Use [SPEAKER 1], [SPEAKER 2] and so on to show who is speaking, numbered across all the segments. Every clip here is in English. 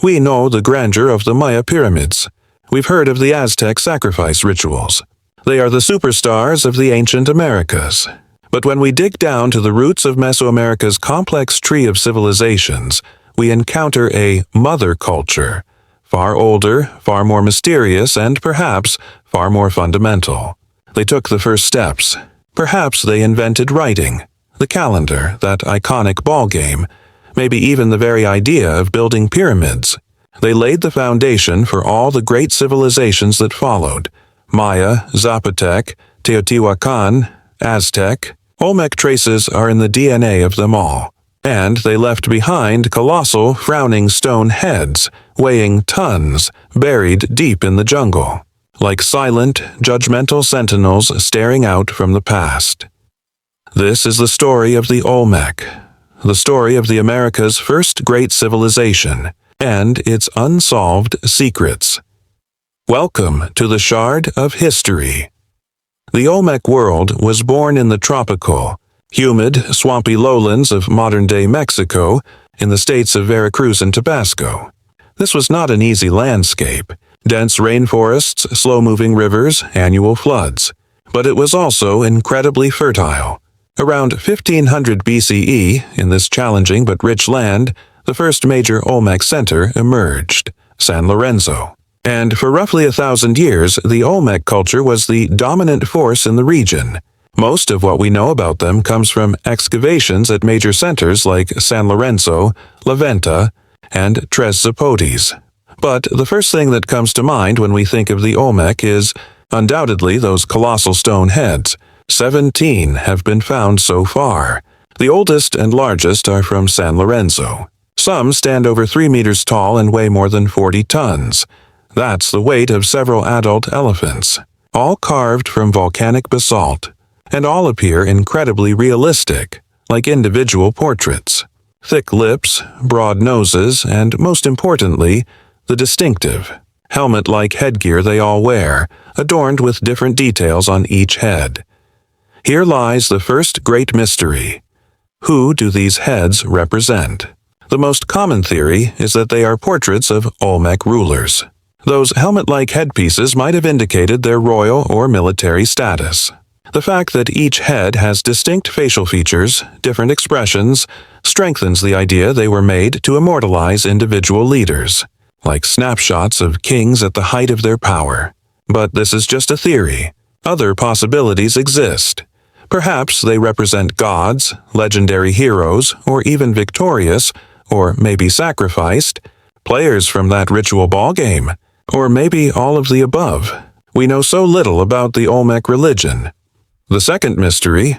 [SPEAKER 1] we know the grandeur of the Maya pyramids. We've heard of the Aztec sacrifice rituals. They are the superstars of the ancient Americas. But when we dig down to the roots of Mesoamerica's complex tree of civilizations, we encounter a mother culture, far older, far more mysterious, and perhaps far more fundamental. They took the first steps. Perhaps they invented writing, the calendar, that iconic ballgame, maybe even the very idea of building pyramids. They laid the foundation for all the great civilizations that followed: Maya, Zapotec, Teotihuacan, Aztec. Olmec traces are in the DNA of them all. And they left behind colossal, frowning stone heads, weighing tons, buried deep in the jungle, like silent, judgmental sentinels staring out from the past. This is the story of the Olmec, the story of the America's first great civilization, and its unsolved secrets. Welcome to the Shard of History. The Olmec world was born in the tropical, humid, swampy lowlands of modern-day Mexico in the states of Veracruz and Tabasco. This was not an easy landscape: dense rainforests, slow-moving rivers, annual floods. But it was also incredibly fertile. Around 1500 BCE, in this challenging but rich land, the first major Olmec center emerged, San Lorenzo. And for roughly 1,000 years, the Olmec culture was the dominant force in the region. Most of what we know about them comes from excavations at major centers like San Lorenzo, Venta, and Tres Zapotes. But the first thing that comes to mind when we think of the Olmec is, undoubtedly, those colossal stone heads. 17 have been found so far. The oldest and largest are from San Lorenzo. Some stand over 3 meters tall and weigh more than 40 tons. That's the weight of several adult elephants, all carved from volcanic basalt, and all appear incredibly realistic, like individual portraits. Thick lips, broad noses, and most importantly, the distinctive, helmet-like headgear they all wear, adorned with different details on each head. Here lies the first great mystery. Who do these heads represent? The most common theory is that they are portraits of Olmec rulers. Those helmet-like headpieces might have indicated their royal or military status. The fact that each head has distinct facial features, different expressions, strengthens the idea they were made to immortalize individual leaders, like snapshots of kings at the height of their power. But this is just a theory. Other possibilities exist. Perhaps they represent gods, legendary heroes, or even victorious, or maybe sacrificed, players from that ritual ballgame. Or maybe all of the above. We know so little about the Olmec religion. The second mystery: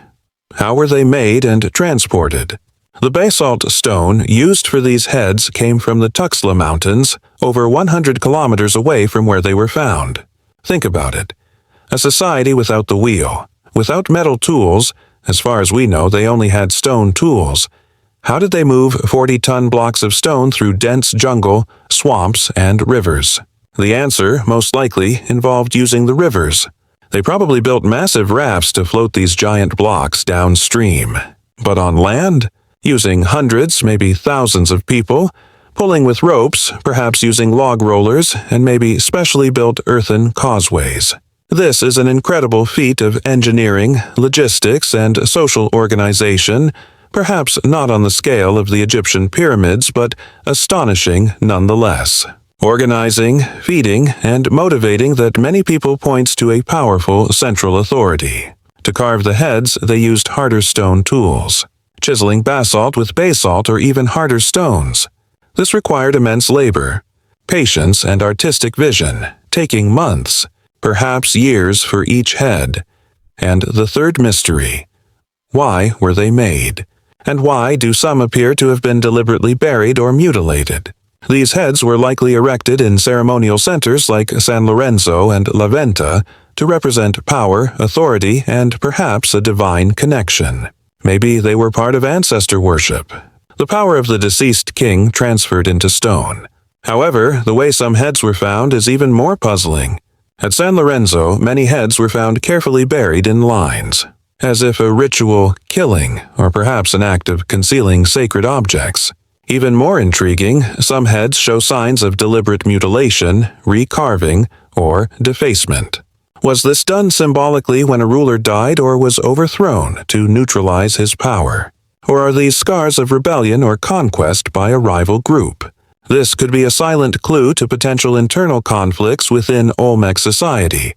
[SPEAKER 1] how were they made and transported? The basalt stone used for these heads came from the Tuxtla Mountains, over 100 kilometers away from where they were found. Think about it. A society without the wheel, without metal tools. As far as we know, they only had stone tools. How did they move 40-ton blocks of stone through dense jungle, swamps, and rivers? The answer, most likely, involved using the rivers. They probably built massive rafts to float these giant blocks downstream. But on land, using hundreds, maybe thousands of people, pulling with ropes, perhaps using log rollers, and maybe specially built earthen causeways. This is an incredible feat of engineering, logistics, and social organization, perhaps not on the scale of the Egyptian pyramids, but astonishing nonetheless. Organizing, feeding, and motivating that many people points to a powerful central authority. To carve the heads, they used harder stone tools, chiseling basalt with basalt or even harder stones. This required immense labor, patience, and artistic vision, taking months, perhaps years for each head. And the third mystery: why were they made? And why do some appear to have been deliberately buried or mutilated? These heads were likely erected in ceremonial centers like San Lorenzo and Venta to represent power, authority, and perhaps a divine connection. Maybe they were part of ancestor worship, the power of the deceased king transferred into stone. However, the way some heads were found is even more puzzling. At San Lorenzo, many heads were found carefully buried in lines, as if a ritual killing or perhaps an act of concealing sacred objects. Even more intriguing, some heads show signs of deliberate mutilation, recarving, or defacement. Was this done symbolically when a ruler died or was overthrown to neutralize his power? Or are these scars of rebellion or conquest by a rival group? This could be a silent clue to potential internal conflicts within Olmec society.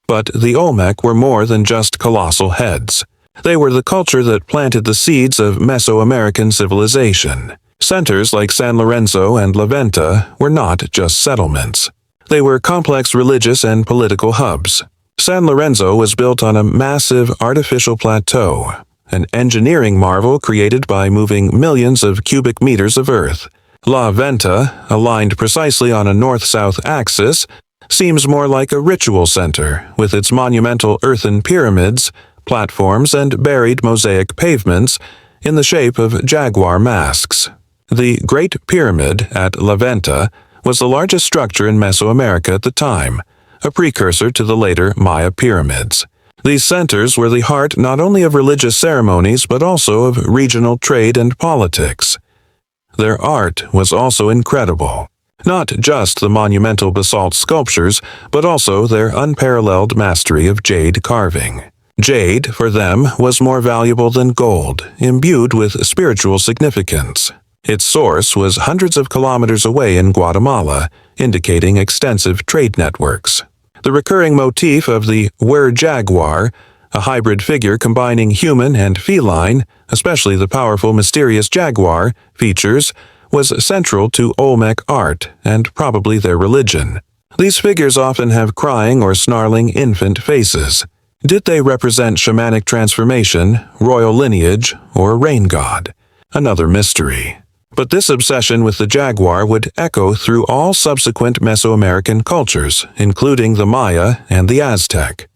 [SPEAKER 1] But the Olmec were more than just colossal heads. They were the culture that planted the seeds of Mesoamerican civilization. Centers like San Lorenzo and Venta were not just settlements. They were complex religious and political hubs. San Lorenzo was built on a massive artificial plateau, an engineering marvel created by moving millions of cubic meters of earth. La Venta, aligned precisely on a north-south axis, seems more like a ritual center, with its monumental earthen pyramids, platforms, and buried mosaic pavements in the shape of jaguar masks. The Great Pyramid at La Venta was the largest structure in Mesoamerica at the time, a precursor to the later Maya pyramids. These centers were the heart not only of religious ceremonies but also of regional trade and politics. Their art was also incredible. Not just the monumental basalt sculptures, but also their unparalleled mastery of jade carving. Jade, for them, was more valuable than gold, imbued with spiritual significance. Its source was hundreds of kilometers away in Guatemala, indicating extensive trade networks. The recurring motif of the Were-Jaguar, a hybrid figure combining human and feline, especially the powerful mysterious jaguar, features, was central to Olmec art and probably their religion. These figures often have crying or snarling infant faces. Did they represent shamanic transformation, royal lineage, or a rain god? Another mystery. But this obsession with the jaguar would echo through all subsequent Mesoamerican cultures, including the Maya and the Aztec.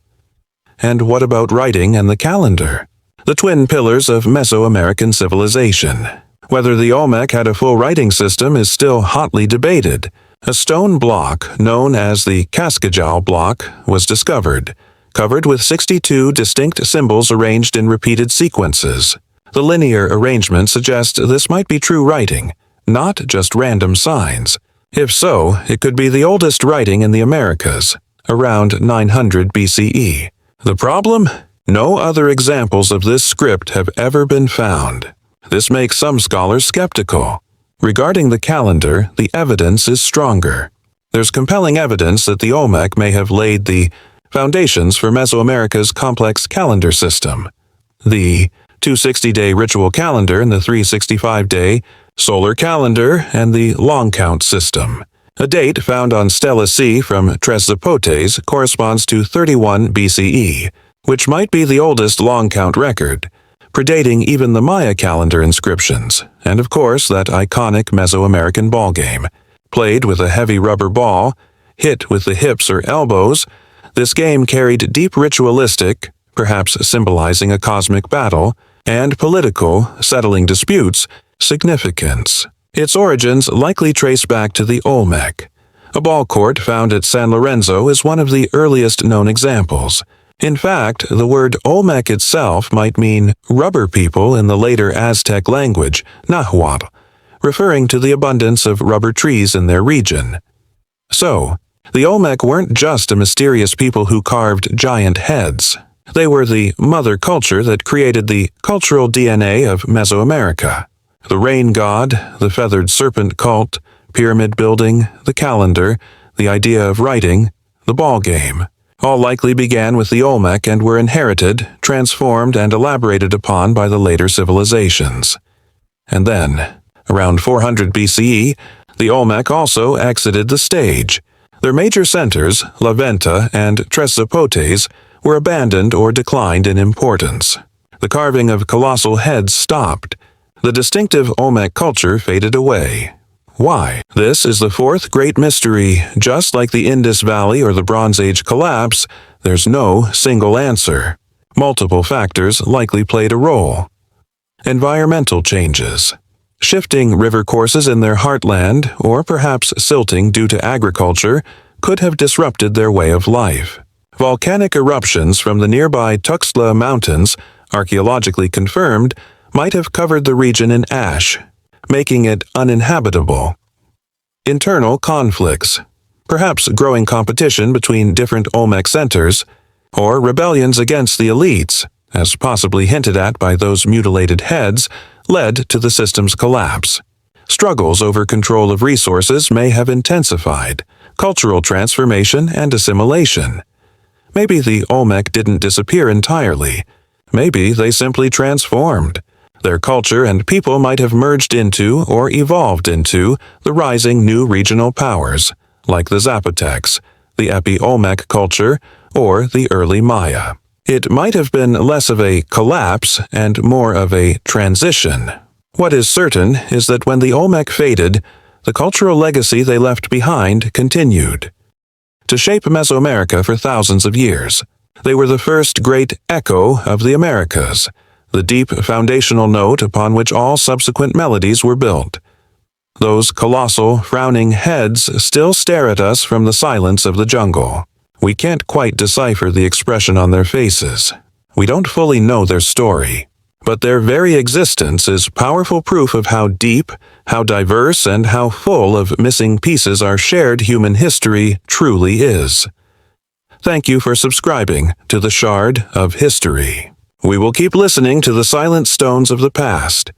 [SPEAKER 1] And what about writing and the calendar? The twin pillars of Mesoamerican civilization. Whether the Olmec had a full writing system is still hotly debated. A stone block, known as the Cascajal block, was discovered, covered with 62 distinct symbols arranged in repeated sequences. The linear arrangement suggests this might be true writing, not just random signs. If so, it could be the oldest writing in the Americas, around 900 BCE. The problem? No other examples of this script have ever been found. This makes some scholars skeptical. Regarding the calendar, the evidence is stronger. There's compelling evidence that the Olmec may have laid the foundations for Mesoamerica's complex calendar system. The 260-day ritual calendar and the 365-day solar calendar and the long count system. A date found on Stela C from Tres Zapotes corresponds to 31 BCE, which might be the oldest long count record, predating even the Maya calendar inscriptions, and of course that iconic Mesoamerican ballgame. Played with a heavy rubber ball, hit with the hips or elbows, this game carried deep ritualistic, perhaps symbolizing a cosmic battle, and political, settling disputes, significance. Its origins likely trace back to the Olmec. A ball court found at San Lorenzo is one of the earliest known examples. In fact, the word Olmec itself might mean rubber people in the later Aztec language, Nahuatl, referring to the abundance of rubber trees in their region. So, the Olmec weren't just a mysterious people who carved giant heads. They were the mother culture that created the cultural DNA of Mesoamerica. The rain god, the feathered serpent cult, pyramid building, the calendar, the idea of writing, the ball game, all likely began with the Olmec and were inherited, transformed, and elaborated upon by the later civilizations. And then, around 400 BCE, the Olmec also exited the stage. Their major centers, La Venta and Tres Zapotes, were abandoned or declined in importance. The carving of colossal heads stopped. The distinctive Olmec culture faded away. Why? This is the fourth great mystery. Just like the Indus Valley or the Bronze Age collapse, there's no single answer. Multiple factors likely played a role. Environmental changes. Shifting river courses in their heartland, or perhaps silting due to agriculture, could have disrupted their way of life. Volcanic eruptions from the nearby Tuxtla Mountains, archaeologically confirmed, might have covered the region in ash. making it uninhabitable. Internal conflicts, perhaps growing competition between different Olmec centers, or rebellions against the elites, as possibly hinted at by those mutilated heads, led to the system's collapse. Struggles over control of resources may have intensified, cultural transformation and assimilation. Maybe the Olmec didn't disappear entirely. Maybe they simply transformed. Their culture and people might have merged into or evolved into the rising new regional powers, like the Zapotecs, the Epi-Olmec culture, or the early Maya. It might have been less of a collapse and more of a transition. What is certain is that when the Olmec faded, the cultural legacy they left behind continued. To shape Mesoamerica for thousands of years, they were the first great echo of the Americas, the deep foundational note upon which all subsequent melodies were built. Those colossal, frowning heads still stare at us from the silence of the jungle. We can't quite decipher the expression on their faces. We don't fully know their story. But their very existence is powerful proof of how deep, how diverse, and how full of missing pieces our shared human history truly is. Thank you for subscribing to the Shard of History. We will keep listening to the silent stones of the past,